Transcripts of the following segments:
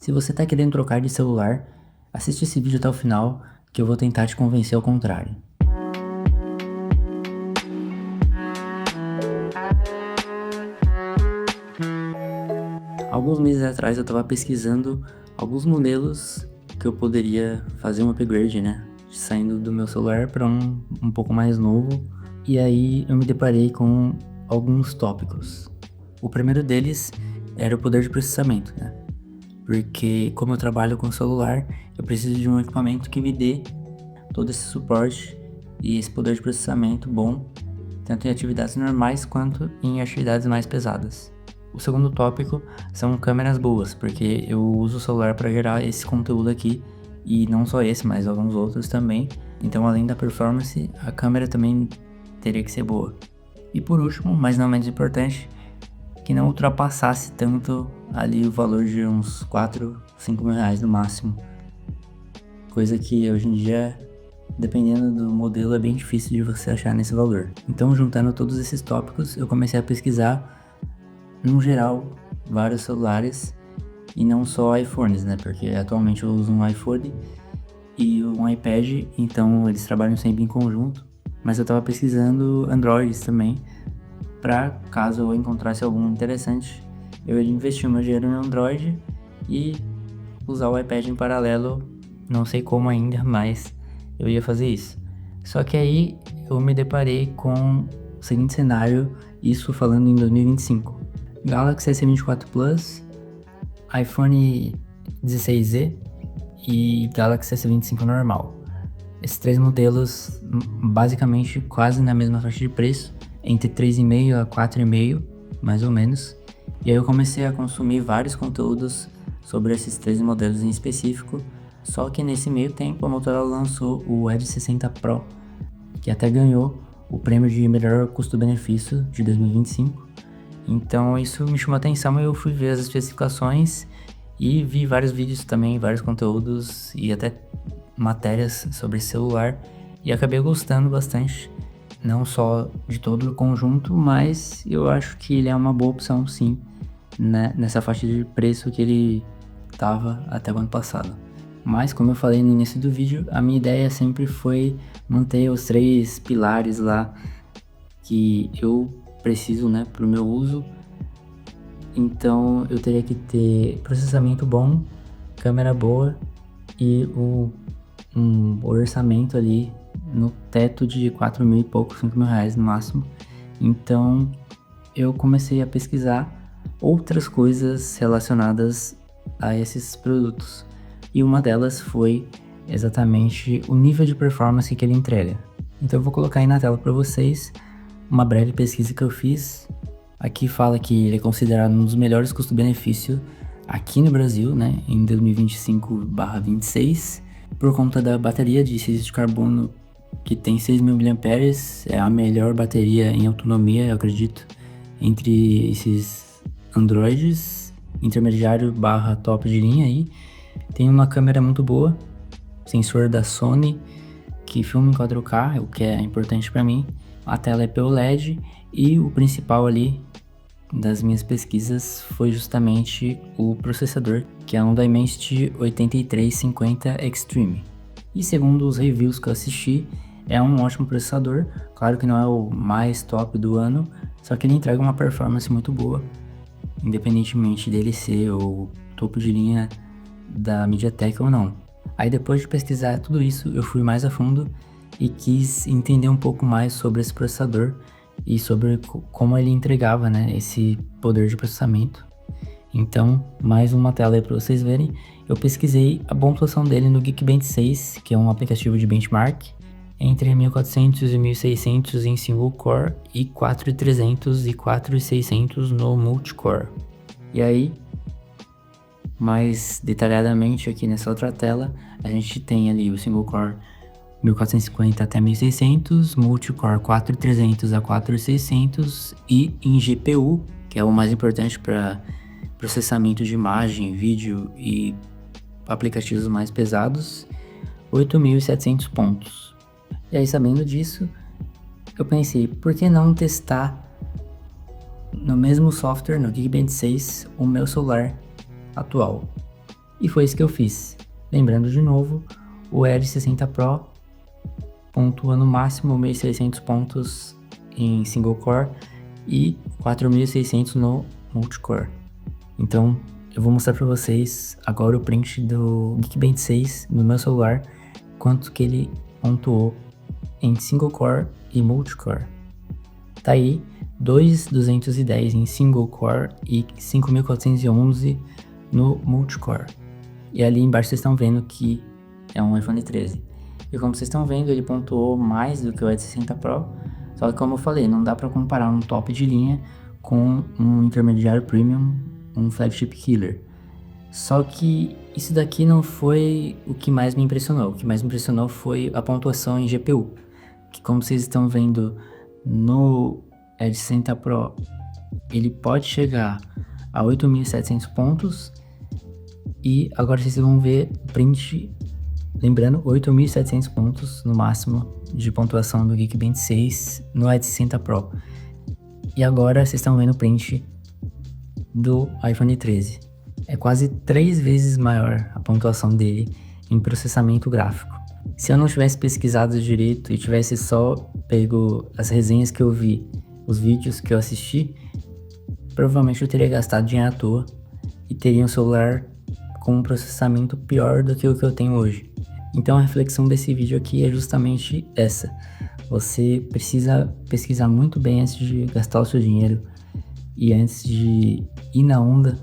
Se você tá querendo trocar de celular, assiste esse vídeo até o final que eu vou tentar te convencer ao contrário. Alguns meses atrás eu estava pesquisando alguns modelos que eu poderia fazer um upgrade, né? Saindo do meu celular para um pouco mais novo. E aí eu me deparei com alguns tópicos. O primeiro deles era o poder de processamento, né? Porque como eu trabalho com celular, eu preciso de um equipamento que me dê todo esse suporte e esse poder de processamento bom, tanto em atividades normais quanto em atividades mais pesadas. O segundo tópico são câmeras boas, porque eu uso o celular para gerar esse conteúdo aqui, e não só esse, mas alguns outros também. Então, além da performance, a câmera também teria que ser boa. E por último, mas não menos importante, que não ultrapassasse tanto ali o valor de uns 4, 5 mil reais no máximo. Coisa que hoje em dia, dependendo do modelo, é bem difícil de você achar nesse valor. Então, juntando todos esses tópicos, eu comecei a pesquisar, no geral, vários celulares e não só iPhones, né? Porque atualmente eu uso um iPhone e um iPad, então eles trabalham sempre em conjunto. Mas eu tava pesquisando Androids também, para caso eu encontrasse algum interessante, eu ia investir meu dinheiro no Android e usar o iPad em paralelo. Não sei como ainda, mas eu ia fazer isso. Só que aí eu me deparei com o seguinte cenário, isso falando em 2025. Galaxy S24 Plus, iPhone 16Z e Galaxy S25 normal. Esses três modelos basicamente quase na mesma faixa de preço, entre 3,5 a 4,5, mais ou menos. E aí eu comecei a consumir vários conteúdos sobre esses três modelos em específico, só que nesse meio tempo a Motorola lançou o Edge 60 Pro, que até ganhou o prêmio de melhor custo-benefício de 2025. Então isso me chamou a atenção e eu fui ver as especificações e vi vários vídeos também, vários conteúdos e até matérias sobre esse celular, e acabei gostando bastante, não só de todo o conjunto, mas eu acho que ele é uma boa opção sim, né, nessa faixa de preço que ele estava até o ano passado. Mas como eu falei no início do vídeo, a minha ideia sempre foi manter os três pilares lá que eu preciso, né, para o meu uso. Então eu teria que ter processamento bom, câmera boa e um orçamento ali no teto de 4 mil e pouco, 5 mil reais no máximo. Então eu comecei a pesquisar outras coisas relacionadas a esses produtos, e uma delas foi exatamente o nível de performance que ele entrega. Então eu vou colocar aí na tela para vocês uma breve pesquisa que eu fiz. Aqui fala que ele é considerado um dos melhores custo-benefício aqui no Brasil, né, em 2025/26, por conta da bateria de silício de carbono, que tem 6.000 mAh, é a melhor bateria em autonomia, eu acredito, entre esses Androids, intermediário/top de linha aí. Tem uma câmera muito boa, sensor da Sony, que filma em 4K, o que é importante para mim. A tela é POLED e o principal ali das minhas pesquisas foi justamente o processador, que é um Dimensity 8350 Extreme. E segundo os reviews que eu assisti, é um ótimo processador. Claro que não é o mais top do ano, só que ele entrega uma performance muito boa, independentemente dele ser o topo de linha da MediaTek ou não. Aí depois de pesquisar tudo isso, eu fui mais a fundo e quis entender um pouco mais sobre esse processador e sobre como ele entregava, né, esse poder de processamento. Então, mais uma tela aí para vocês verem. Eu pesquisei a pontuação dele no Geekbench 6, que é um aplicativo de benchmark, entre 1400 e 1600 em single core e 4300 e 4600 no multicore. E aí, mais detalhadamente aqui nessa outra tela, a gente tem ali o single core 1450 até 1600, multicore 4300 a 4600 e em GPU, que é o mais importante para processamento de imagem, vídeo e aplicativos mais pesados, 8.700 pontos. E aí, sabendo disso, eu pensei, por que não testar no mesmo software, no Geekbench 6, o meu celular atual? E foi isso que eu fiz. Lembrando de novo, o R60 Pro pontua no máximo 1.600 pontos em single core e 4.600 no multicore. Então eu vou mostrar para vocês agora o print do Geekbench 6 no meu celular, quanto que ele pontuou em single core e multicore. Tá aí 2.210 em single core e 5.411 no multicore. E ali embaixo vocês estão vendo que é um iPhone 13. E como vocês estão vendo, ele pontuou mais do que o S60 Pro. Só que como eu falei, não dá para comparar um top de linha com um intermediário premium, um flagship killer. Só que isso daqui não foi o que mais me impressionou. O que mais me impressionou foi a pontuação em GPU. Que como vocês estão vendo no S60 Pro, ele pode chegar a 8.700 pontos. E agora vocês vão ver o print, lembrando, 8.700 pontos no máximo de pontuação do Geekbench 6 no S60 Pro. E agora vocês estão vendo o print do iPhone 13. É quase 3 vezes maior a pontuação dele em processamento gráfico. Se eu não tivesse pesquisado direito e tivesse só pego as resenhas que eu vi, os vídeos que eu assisti, provavelmente eu teria gastado dinheiro à toa e teria um celular com um processamento pior do que o que eu tenho hoje. Então a reflexão desse vídeo aqui é justamente essa. Você precisa pesquisar muito bem antes de gastar o seu dinheiro e antes de ir na onda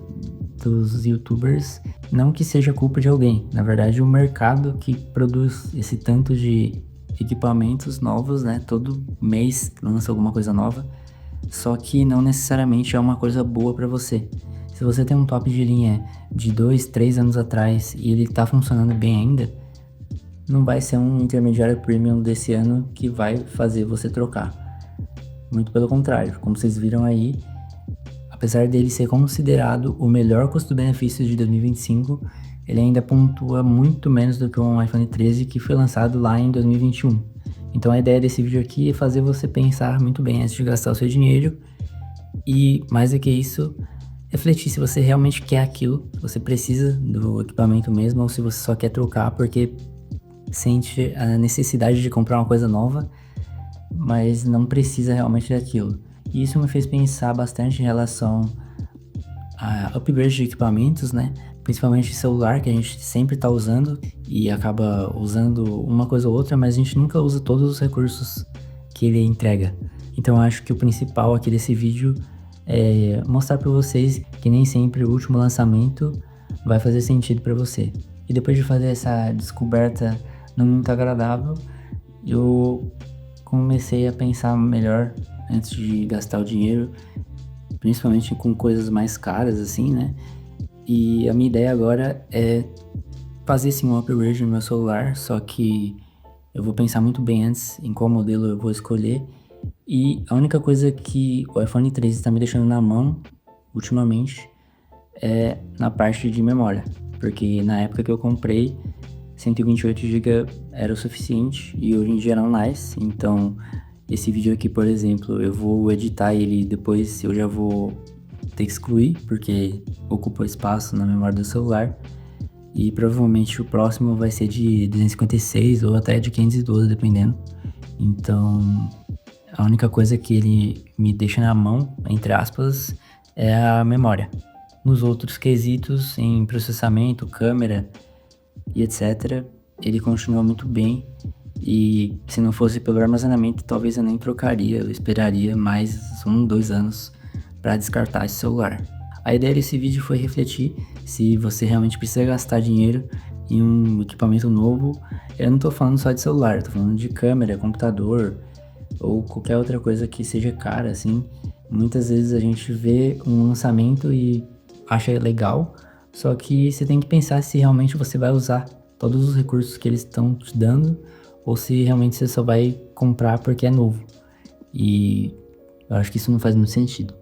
dos YouTubers. Não que seja culpa de alguém, na verdade o mercado que produz esse tanto de equipamentos novos, né? Todo mês lança alguma coisa nova, só que não necessariamente é uma coisa boa para você. Se você tem um top de linha de 2, 3 anos atrás e ele tá funcionando bem ainda, não vai ser um intermediário premium desse ano que vai fazer você trocar. Muito pelo contrário, como vocês viram aí, apesar dele ser considerado o melhor custo-benefício de 2025, ele ainda pontua muito menos do que um iPhone 13 que foi lançado lá em 2021. Então a ideia desse vídeo aqui é fazer você pensar muito bem antes de gastar o seu dinheiro e, mais do que isso, refletir se você realmente quer aquilo, se você precisa do equipamento mesmo ou se você só quer trocar porque sente a necessidade de comprar uma coisa nova, mas não precisa realmente daquilo. E isso me fez pensar bastante em relação a upgrade de equipamentos, né? Principalmente celular, que a gente sempre está usando e acaba usando uma coisa ou outra, mas a gente nunca usa todos os recursos que ele entrega. Então eu acho que o principal aqui desse vídeo é mostrar para vocês que nem sempre o último lançamento vai fazer sentido para você. E depois de fazer essa descoberta não muito agradável, eu comecei a pensar melhor antes de gastar o dinheiro, principalmente com coisas mais caras assim, né? E a minha ideia agora é fazer sim um upgrade no meu celular, só que eu vou pensar muito bem antes em qual modelo eu vou escolher. E a única coisa que o iPhone 13 está me deixando na mão ultimamente é na parte de memória, porque na época que eu comprei 128 GB era o suficiente e hoje em dia não mais. Então esse vídeo aqui, por exemplo, eu vou editar ele depois, eu já vou ter que excluir porque ocupa espaço na memória do celular. E provavelmente o próximo vai ser de 256 ou até de 512, dependendo. Então a única coisa que ele me deixa na mão, entre aspas, é a memória. Nos outros quesitos, em processamento, câmera e etc., ele continua muito bem. E se não fosse pelo armazenamento, talvez eu nem trocaria, eu esperaria mais 1, 2 anos para descartar esse celular. A ideia desse vídeo foi refletir se você realmente precisa gastar dinheiro em um equipamento novo. Eu não tô falando só de celular, eu tô falando de câmera, computador ou qualquer outra coisa que seja cara, assim. Muitas vezes a gente vê um lançamento e acha legal, só que você tem que pensar se realmente você vai usar todos os recursos que eles estão te dando ou se realmente você só vai comprar porque é novo. E eu acho que isso não faz muito sentido.